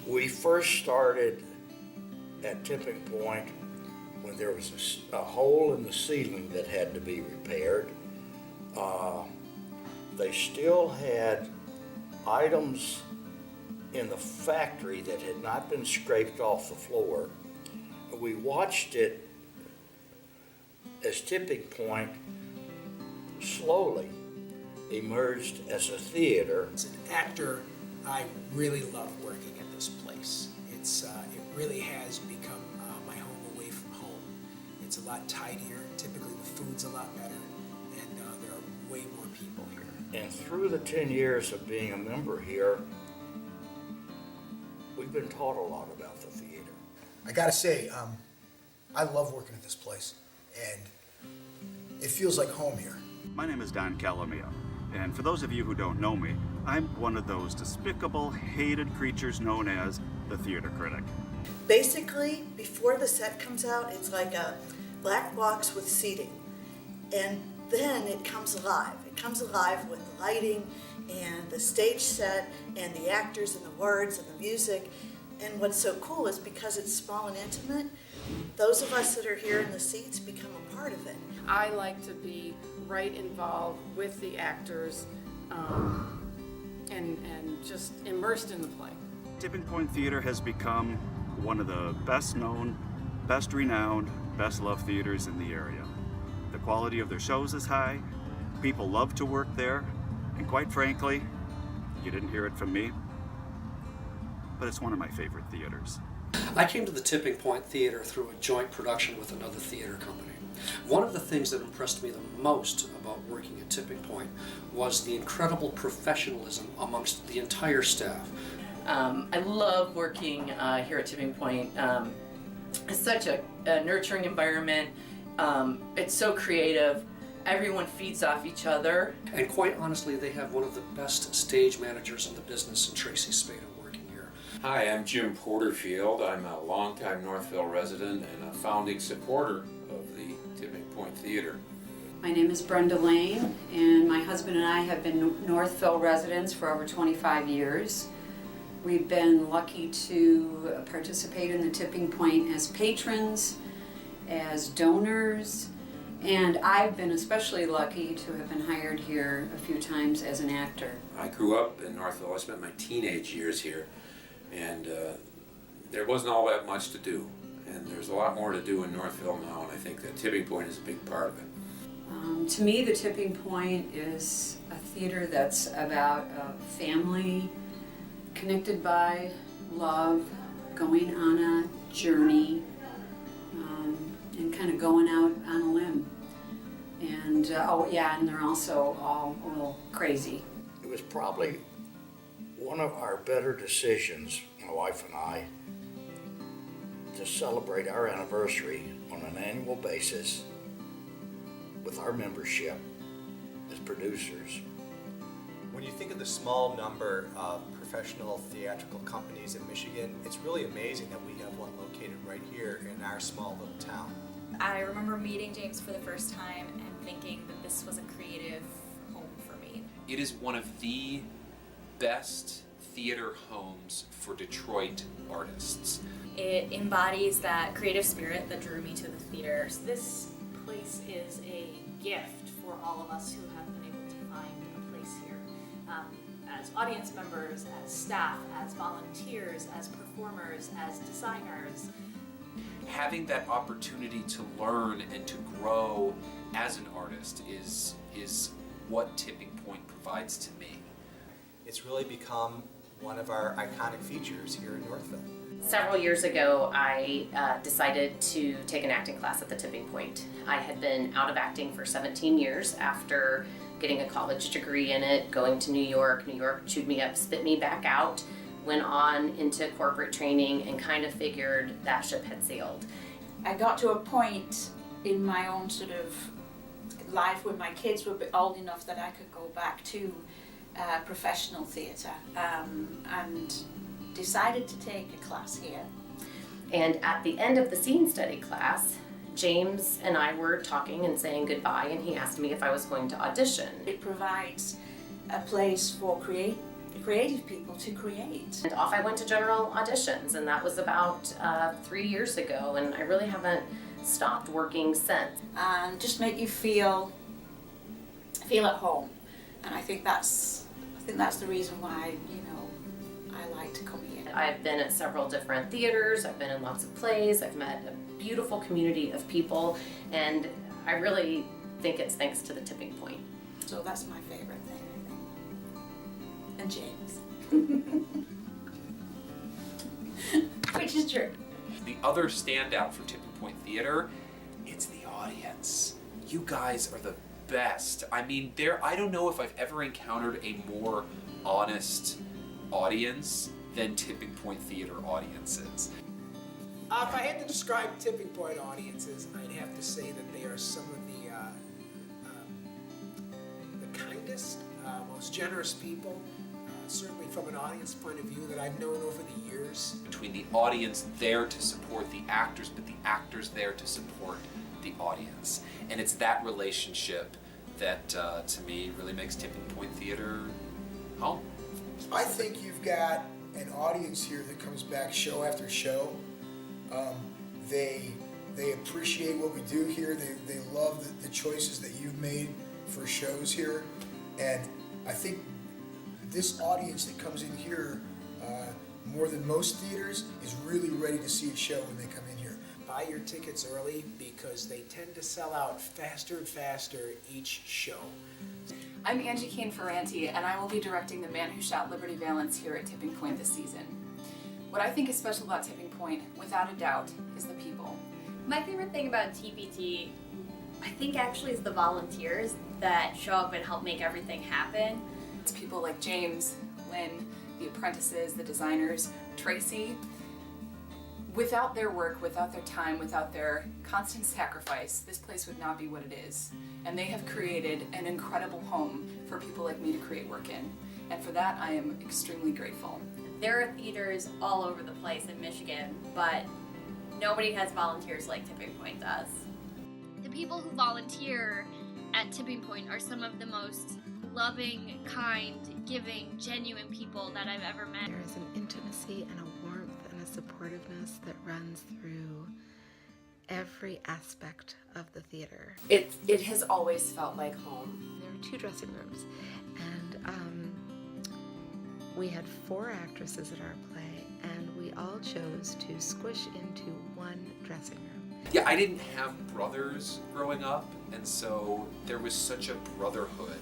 We first started at Tipping Point when there was a hole in the ceiling that had to be repaired. They still had items in the factory that had not been scraped off the floor. We watched it as Tipping Point slowly emerged as a theater. As an actor, I really love working at this place. It really has become my home away from home. It's a lot tidier. Typically the food's a lot better, and there are way more people here. And through the 10 years of being a member here, we've been taught a lot about the theater. I gotta say, I love working at this place, and it feels like home here. My name is Don Calamia, and for those of you who don't know me, I'm one of those despicable, hated creatures known as the theater critic. Basically, before the set comes out, it's like a black box with seating. And then it comes alive. It comes alive with the lighting and the stage set and the actors and the words and the music. And what's so cool is because it's small and intimate, those of us that are here in the seats become a part of it. I like to be right involved with the actors and just immersed in the play. Tipping Point Theater has become one of the best known, best renowned, best loved theaters in the area. The quality of their shows is high, people love to work there, and quite frankly, you didn't hear it from me, but it's one of my favorite theaters. I came to the Tipping Point Theater through a joint production with another theater company. One of the things that impressed me the most about working at Tipping Point was the incredible professionalism amongst the entire staff. I love working here at Tipping Point. It's such a nurturing environment. It's so creative. Everyone feeds off each other. And quite honestly, they have one of the best stage managers in the business in Tracy Spada working here. Hi, I'm Jim Porterfield. I'm a longtime Northville resident and a founding supporter of the Tipping Point Theater. My name is Brenda Lane, and my husband and I have been Northville residents for over 25 years. We've been lucky to participate in the Tipping Point as patrons, as donors, and I've been especially lucky to have been hired here a few times as an actor. I grew up in Northville. I spent my teenage years here, and there wasn't all that much to do. And there's a lot more to do in Northville now, and I think that Tipping Point is a big part of it. To me, the Tipping Point is a theater that's about a family connected by love, going on a journey, and kind of going out on a limb. And and they're also all a little crazy. It was probably one of our better decisions, my wife and I, to celebrate our anniversary on an annual basis with our membership as producers. When you think of the small number of professional theatrical companies in Michigan, it's really amazing that we have one located right here in our small little town. I remember meeting James for the first time and thinking that this was a creative home for me. It is one of the best theater homes for Detroit artists. It embodies that creative spirit that drew me to the theater. This place is a gift for all of us who have been able to find a place here. As audience members, as staff, as volunteers, as performers, as designers. Having that opportunity to learn and to grow as an artist is what Tipping Point provides to me. It's really become one of our iconic features here in Northville. Several years ago, I decided to take an acting class at the Tipping Point. I had been out of acting for 17 years after getting a college degree in it, going to New York. New York chewed me up, spit me back out, went on into corporate training and kind of figured that ship had sailed. I got to a point in my own sort of life when my kids were old enough that I could go back to professional theatre and decided to take a class here. And at the end of the scene study class, James and I were talking and saying goodbye, and he asked me if I was going to audition. It provides a place for creative people to create. And off I went to general auditions, and that was about 3 years ago, and I really haven't stopped working since. And just make you feel at home. And I think that's the reason why, you know, I like to come here. I've been at several different theaters, I've been in lots of plays, I've met a beautiful community of people, and I really think it's thanks to the Tipping Point. So that's my favorite thing, I think. And James. Which is true. The other standout for Tipping Point Theater, it's the audience. You guys are the best. I mean, I don't know if I've ever encountered a more honest audience than Tipping Point Theater audiences. If I had to describe Tipping Point audiences, I'd have to say that they are some of the kindest, most generous people, certainly from an audience point of view, that I've known over the years. Between the audience there to support the actors, but the actors there to support the audience. And it's that relationship that, to me, really makes Tipping Point Theater home. I think you've got an audience here that comes back show after show. They appreciate what we do here. They love the choices that you've made for shows here. And I think this audience that comes in here more than most theaters is really ready to see a show when they come in here. Buy your tickets early because they tend to sell out faster and faster each show. I'm Angie Kane-Ferranti, and I will be directing The Man Who Shot Liberty Valance here at Tipping Point this season. What I think is special about Tipping Point, without a doubt, is the people. My favorite thing about TPT, I think actually is the volunteers that show up and help make everything happen. It's people like James, Lynn, the apprentices, the designers, Tracy. Without their work, without their time, without their constant sacrifice, this place would not be what it is. And they have created an incredible home for people like me to create work in. And for that, I am extremely grateful. There are theaters all over the place in Michigan, but nobody has volunteers like Tipping Point does. The people who volunteer at Tipping Point are some of the most loving, kind, giving, genuine people that I've ever met. There is an intimacy and a warmth and a supportiveness that runs through every aspect of the theater. It has always felt like home. There are 2 dressing rooms, and we had 4 actresses at our play, and we all chose to squish into one dressing room. Yeah, I didn't have brothers growing up, and so there was such a brotherhood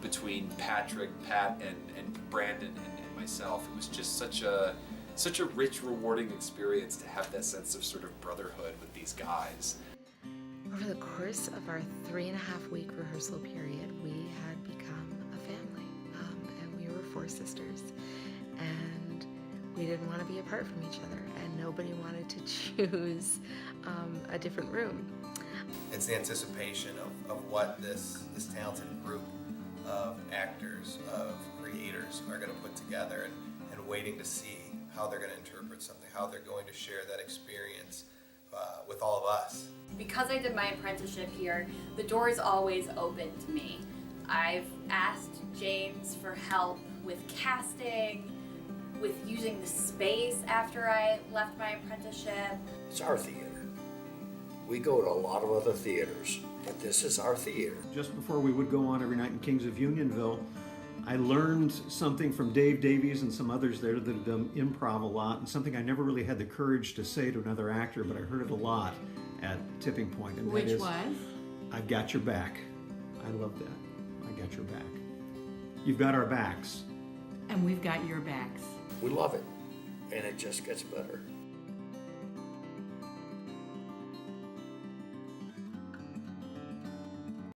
between Pat, and Brandon and myself. It was just such a rich, rewarding experience to have that sense of sort of brotherhood with these guys. Over the course of our 3.5-week rehearsal period, we had become a family, and we were 4 sisters, and we didn't want to be apart from each other, and nobody wanted to choose a different room. It's the anticipation of what this talented group of actors, of creators are going to put together, and waiting to see how they're going to interpret something, how they're going to share that experience with all of us. Because I did my apprenticeship here, the door is always open to me. I've asked James for help with casting, with using the space after I left my apprenticeship. It's our theater. We go to a lot of other theaters, but this is our theater. Just before we would go on every night in Kings of Unionville, I learned something from Dave Davies and some others there that had done improv a lot, and something I never really had the courage to say to another actor, but I heard it a lot at Tipping Point. And Which that is, was? I've got your back. I love that. I got your back. You've got our backs. And we've got your backs. We love it, and it just gets better.